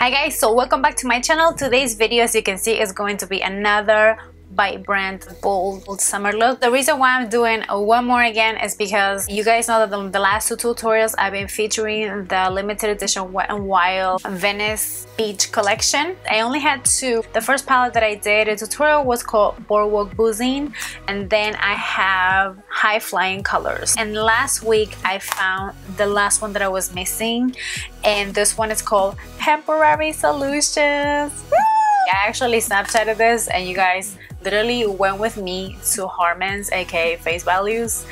Hi guys, so welcome back to my channel. Today's video, as you can see, is going to be another vibrant bold summer look. The reason why I'm doing one more again is because you guys know that the last two tutorials I've been featuring the limited edition Wet n Wild Venice Beach collection. I only had two. The first palette that I did, a tutorial was called Boardwalk Boozing, and then I have High Flying Colors. And last week I found the last one that I was missing, and this one is called Hemporary Solutions. Woo! I actually Snapchatted this, and you guys literally went with me to Harman's, aka Face Values,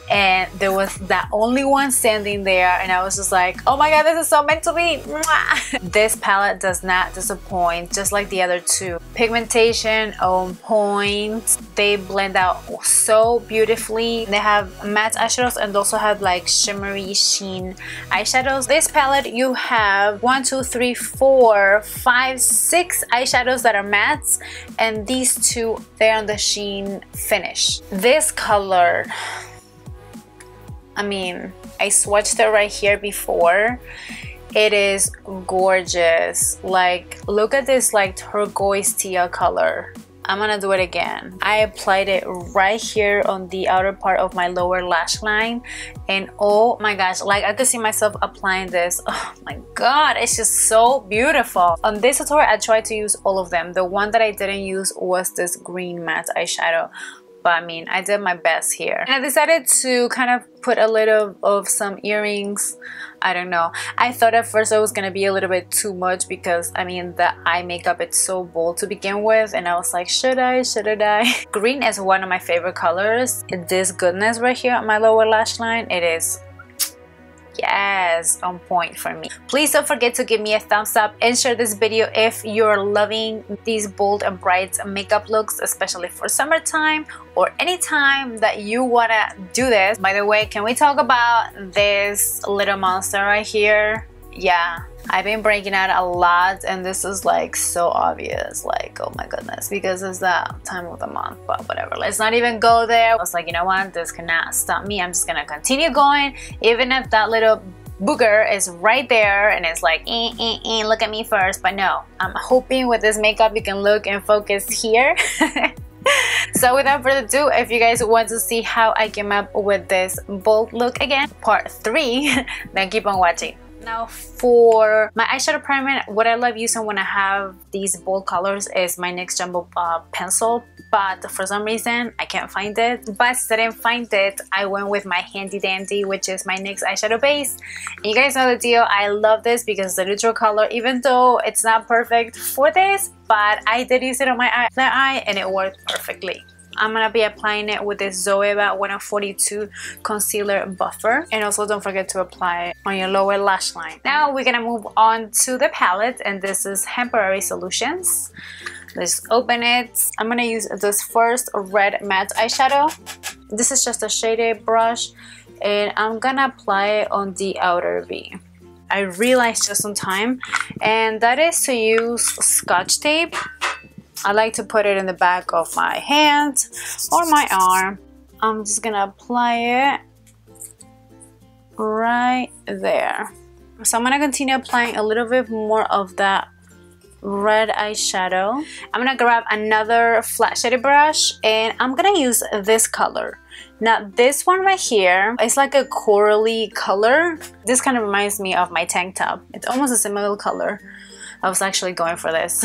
and there was that only one standing there, and I was just like, oh my god, this is so meant to be. Mwah! This palette does not disappoint, just like the other two. Pigmentation on point, they blend out so beautifully. They have matte eyeshadows and also have like shimmery sheen eyeshadows. This palette, you have 1, 2, 3, 4, 5, 6 eyeshadows that are mattes, and these two, they're on the sheen finish. This color, I mean, I swatched it right here before. It is gorgeous. Like, look at this like turquoise teal color. I'm gonna do it again. I applied it right here on the outer part of my lower lash line, and oh my gosh, like I could see myself applying this. Oh my god, it's just so beautiful. On this tutorial I tried to use all of them. The one that I didn't use was this green matte eyeshadow, but I mean, I did my best here. And I decided to kind of put a little of some earrings. I don't know. I thought at first it was gonna be a little bit too much because, I mean, the eye makeup, it's so bold to begin with, and I was like, should I? Shouldn't I? Green is one of my favorite colors. This goodness right here on my lower lash line, it is, yes, on point for me. Please don't forget to give me a thumbs up and share this video if you're loving these bold and bright makeup looks, especially for summertime or any time that you wanna do this. By the way, can we talk about this little monster right here? Yeah, I've been breaking out a lot, and this is like so obvious, like, oh my goodness, because it's that time of the month. But whatever, let's not even go there. I was like, you know what, this cannot stop me. I'm just gonna continue going, even if that little booger is right there and it's like, look at me first. But no, I'm hoping with this makeup you can look and focus here. So without further ado, if you guys want to see how I came up with this bold look again, part 3, then keep on watching. Now for my eyeshadow primer, what I love using when I have these bold colors is my NYX Jumbo pencil, but for some reason I can't find it. But since I didn't find it, I went with my handy dandy, which is my NYX eyeshadow base. And you guys know the deal, I love this because it's a neutral color, even though it's not perfect for this, but I did use it on my eye and it worked perfectly. I'm gonna be applying it with this Zoeva 142 concealer buffer, and also don't forget to apply it on your lower lash line. Now we're gonna move on to the palette, and this is Hemporary Solutions. Let's open it. I'm gonna use this first red matte eyeshadow. This is just a shaded brush, and I'm gonna apply it on the outer V. I realized just on time, and that is to use Scotch tape. I like to put it in the back of my hand or my arm. I'm just gonna apply it right there. So I'm gonna continue applying a little bit more of that red eyeshadow. I'm gonna grab another flat shaded brush, and I'm gonna use this color. Now this one right here, it's like a corally color. This kind of reminds me of my tank top. It's almost a similar color. I was actually going for this.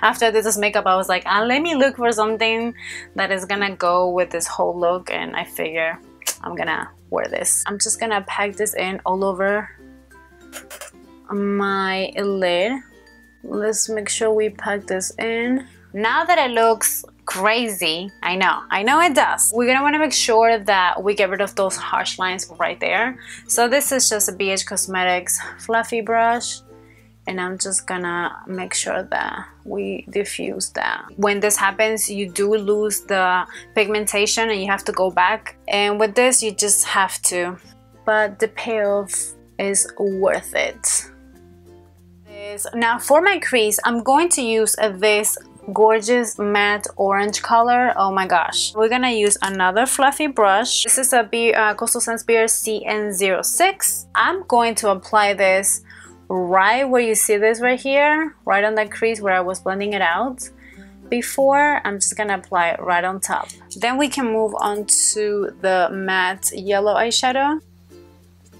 After this makeup, I was like, let me look for something that is gonna go with this whole look, and I figure I'm gonna wear this. I'm just gonna pack this in all over my lid. Let's make sure we pack this in. Now that it looks crazy, I know it does. We're gonna wanna make sure that we get rid of those harsh lines right there. So this is just a BH Cosmetics fluffy brush, and I'm just gonna make sure that we diffuse that. When this happens, you do lose the pigmentation and you have to go back, and with this you just have to, but the payoff is worth it. Now for my crease, I'm going to use this gorgeous matte orange color. Oh my gosh, we're gonna use another fluffy brush. This is a Coastal Scents Beer CN06. I'm going to apply this right where you see this right here, right on that crease where I was blending it out before. I'm just gonna apply it right on top. Then we can move on to the matte yellow eyeshadow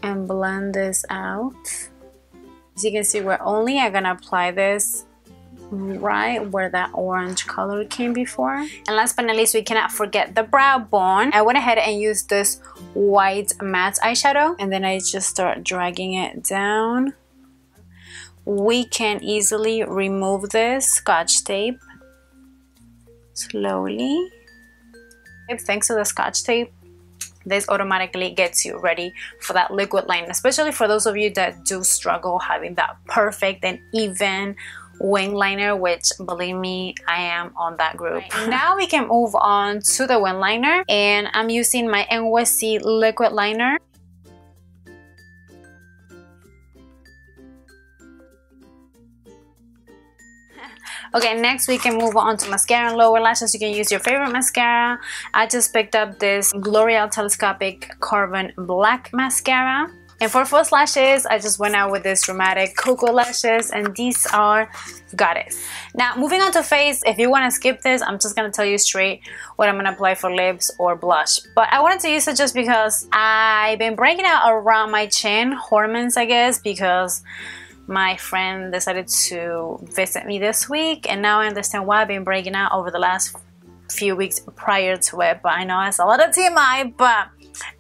and blend this out. As you can see, we're only gonna apply this right where that orange color came before. And last but not least, we cannot forget the brow bone. I went ahead and used this white matte eyeshadow, and then I just start dragging it down. We can easily remove this Scotch tape slowly. Thanks to the Scotch tape, this automatically gets you ready for that liquid line, especially for those of you that do struggle having that perfect and even wing liner, which believe me, I am on that group. Right. Now we can move on to the wing liner, and I'm using my NYC liquid liner. Okay, next we can move on to mascara and lower lashes. You can use your favorite mascara. I just picked up this L'Oreal Telescopic Carbon Black Mascara. And for false lashes, I just went out with this dramatic Koko lashes, and these are Goddess. Now, moving on to face, if you want to skip this, I'm just going to tell you straight what I'm going to apply for lips or blush. But I wanted to use it just because I've been breaking out around my chin, hormones, I guess, because my friend decided to visit me this week, and now I understand why I've been breaking out over the last few weeks prior to it. But I know it's a lot of TMI, but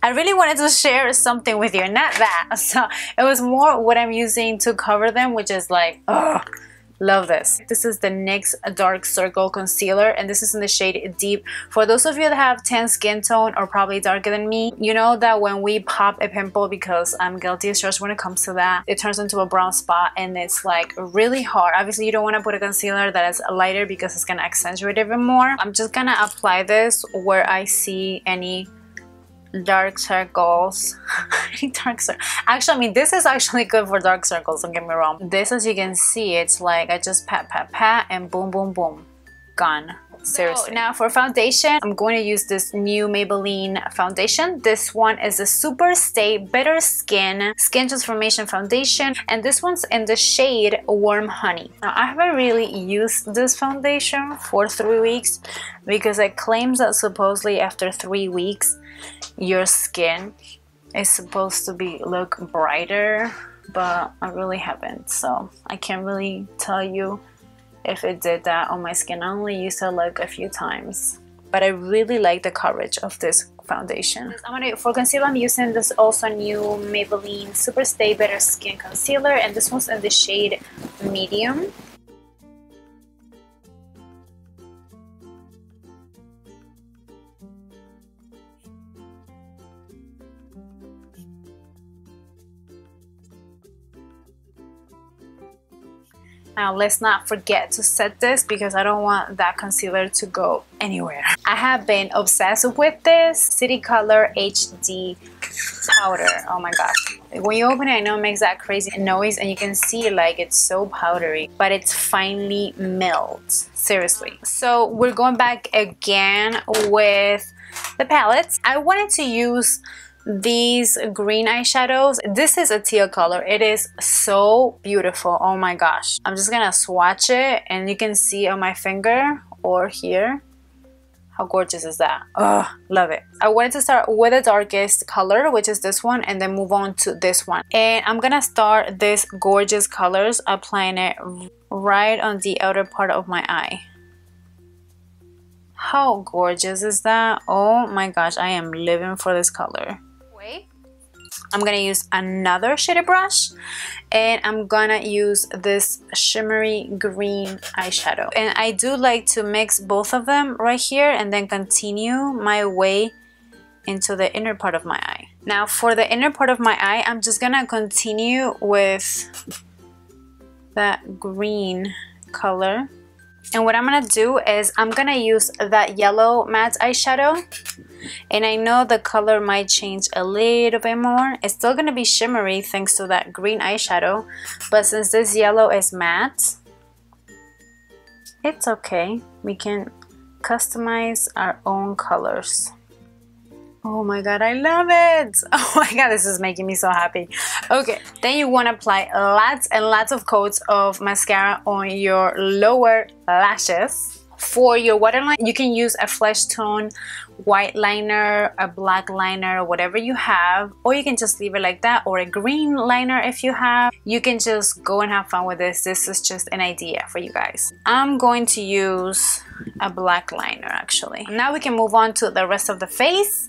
I really wanted to share something with you, not that. So it was more what I'm using to cover them, which is like, ugh, love this. This is the NYX Dark Circle Concealer, and this is in the shade Deep. For those of you that have tan skin tone or probably darker than me, you know that when we pop a pimple, because I'm guilty as charged when it comes to that, it turns into a brown spot and it's like really hard. Obviously, you don't want to put a concealer that is lighter because it's going to accentuate it even more. I'm just going to apply this where I see any dark circles. Actually, I mean, this is actually good for dark circles, don't get me wrong. This, as you can see, it's like I just pat and boom boom boom, gone. Seriously. So now for foundation, I'm going to use this new Maybelline foundation. This one is a Super Stay Better Skin Transformation Foundation, and this one's in the shade Warm Honey. Now, I haven't really used this foundation for 3 weeks because it claims that supposedly after 3 weeks your skin is supposed to look brighter, but I really haven't, so I can't really tell you if it did that on my skin. I only used it like a few times, but I really like the coverage of this foundation. For concealer, I'm using this also new Maybelline Super Stay Better Skin Concealer, and this one's in the shade Medium. Now let's not forget to set this because I don't want that concealer to go anywhere. I have been obsessed with this City Color HD powder. Oh my gosh. When you open it, I know it makes that crazy noise and you can see like it's so powdery, but it's finely milled. Seriously. So we're going back again with the palettes. I wanted to use these green eyeshadows. This is a teal color. It is so beautiful. Oh my gosh. I'm just gonna swatch it and you can see on my finger or here. How gorgeous is that? Oh, love it. I wanted to start with the darkest color, which is this one, and then move on to this one. And I'm gonna start this gorgeous colors applying it right on the outer part of my eye. How gorgeous is that? Oh my gosh, I am living for this color. I'm gonna use another shaded brush and I'm gonna use this shimmery green eyeshadow, and I do like to mix both of them right here and then continue my way into the inner part of my eye. Now for the inner part of my eye, I'm just gonna continue with that green color. And what I'm gonna do is I'm gonna use that yellow matte eyeshadow, and I know the color might change a little bit more. It's still gonna be shimmery thanks to that green eyeshadow, but since this yellow is matte, it's okay. We can customize our own colors. Oh my god, I love it. Oh my god, this is making me so happy. Okay, then you want to apply lots and lots of coats of mascara on your lower lashes. For your waterline, you can use a flesh tone white liner, a black liner, whatever you have, or you can just leave it like that, or a green liner if you have. You can just go and have fun with this. This is just an idea for you guys. I'm going to use a black liner actually. Now we can move on to the rest of the face.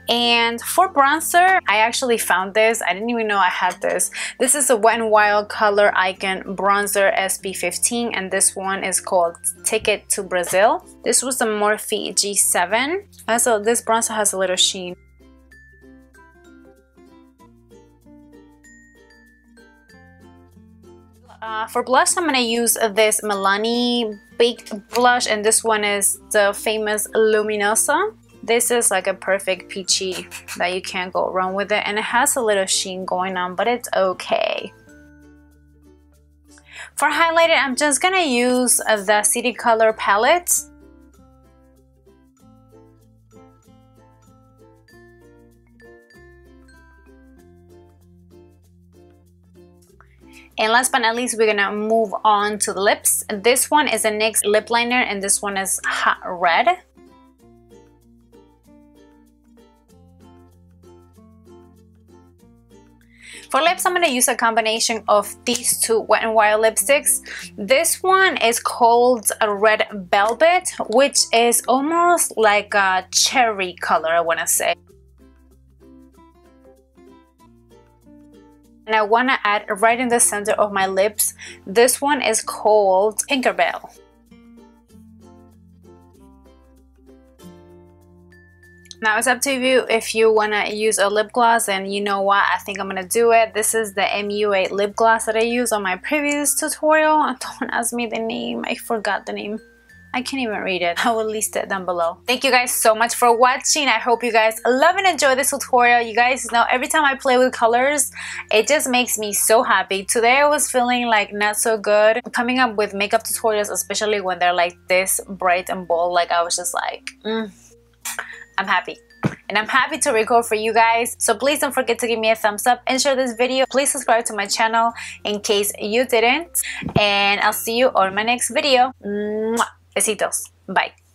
And for bronzer, I actually found this. I didn't even know I had this. This is a Wet n Wild Color Icon Bronzer SB15, and this one is called Ticket to Brazil. This was the Morphe G7. Also, this bronzer has a little sheen. For blush, I'm going to use this Milani Baked Blush, and this one is the famous Luminoso. This is like a perfect peachy that you can't go wrong with it, and it has a little sheen going on, but it's okay. For highlighter, I'm just going to use the City Color palette. And last but not least, we're gonna move on to the lips. This one is a NYX lip liner, and this one is Hot Red. For lips, I'm gonna use a combination of these two Wet n Wild lipsticks. This one is called a Red Velvet, which is almost like a cherry color, I wanna say. And I want to add right in the center of my lips. This one is called Pinkerbell. Now it's up to you if you want to use a lip gloss, and you know what, I think I'm going to do it. This is the MU8 lip gloss that I used on my previous tutorial. Don't ask me the name, I forgot the name. I can't even read it. I will list it down below. Thank you guys so much for watching. I hope you guys love and enjoy this tutorial. You guys know every time I play with colors, it just makes me so happy. Today I was feeling like not so good coming up with makeup tutorials, especially when they're like this bright and bold. Like I was just like, I'm happy. And I'm happy to record for you guys. So please don't forget to give me a thumbs up and share this video. Please subscribe to my channel in case you didn't. And I'll see you on my next video. Mwah. Besitos. Bye.